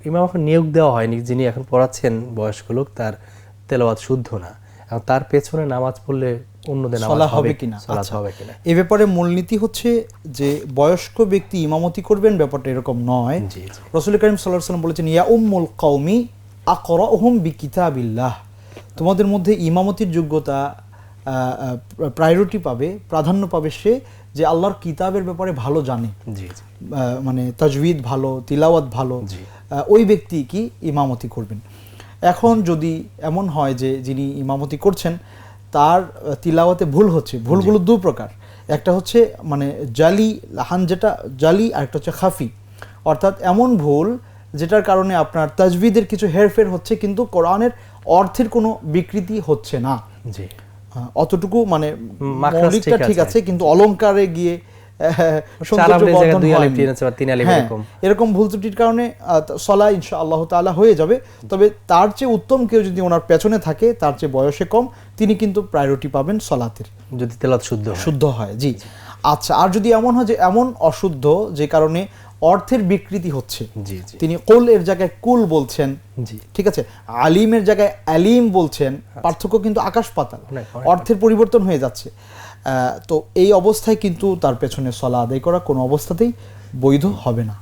ইমামকে নিয়োগ দেওয়া হয়নি, যিনি এখন পড়াচ্ছেন বয়স্ক লোক, তার তেলাওয়াত শুদ্ধ না, এবং তার পেছনে নামাজ পড়লে অন্যদের নামাজ হবে কিনা, সালাত হবে কিনা। এই ব্যাপারে মূলনীতি হচ্ছে যে বয়স্ক ব্যক্তি ইমামতি করবেন, ব্যাপারটা এরকম নয়। রাসূল করিম সাল্লাল্লাহু আলাইহি ওয়াসাল্লাম বলেছেন, ইয়া উম্মুল কওমি আকরাউহুম বিকিতাবিল্লাহ, তোমাদের মধ্যে ইমামতির যোগ্যতা প্রায়োরিটি পাবে, প্রাধান্য পাবে সে যে আল্লাহর কিতাবের ব্যাপারে ভালো জানে, মানে তাজউইদ ভালো, তিলাওয়াত ভালো, ওই ব্যক্তি কি ইমামতি করবেন। এখন যদি এমন হয় যে যিনি ইমামতি করছেন তার তিলাওয়াতে ভুল হচ্ছে, ভুলগুলো দু প্রকার, একটা হচ্ছে মানে জালি লাহান, যেটা জালি, আর একটা হচ্ছে খাফি, অর্থাৎ এমন ভুল যেটার কারণে আপনার তাজউইদের কিছু হেরফের হচ্ছে কিন্তু কোরআনের অর্থের কোনো বিকৃতি হচ্ছে না, অতটুকু মানে মৌলিকটা ঠিক আছে কিন্তু অলংকারে গিয়ে এরকম ভুল ত্রুটির কারণে সালাহ ইনশাআল্লাহ তাআলা হয়ে যাবে। তবে তার চেয়ে উত্তম কেউ যদি ওনার পেছনে থাকে, তার চেয়ে বয়সে কম, তিনি কিন্তু প্রায়োরিটি পাবেন সালাতের, যদি তেলাওয়াত শুদ্ধ হয়। জি আচ্ছা, আর যদি এমন হয় যে এমন অশুদ্ধ যে কারণে অর্থের বিকৃতি হচ্ছে, তিনি কুল এর জায়গায় কুল বলছেন, ঠিক আছে, আলিমের জায়গায় আলিম বলছেন, পার্থক্য কিন্তু আকাশ পাতাল, অর্থের পরিবর্তন হয়ে যাচ্ছে। তো এই অবস্থায় কিন্তু তার পেছনে সালাত আদায় করা কোনো অবস্থাতেই বৈধ হবে না।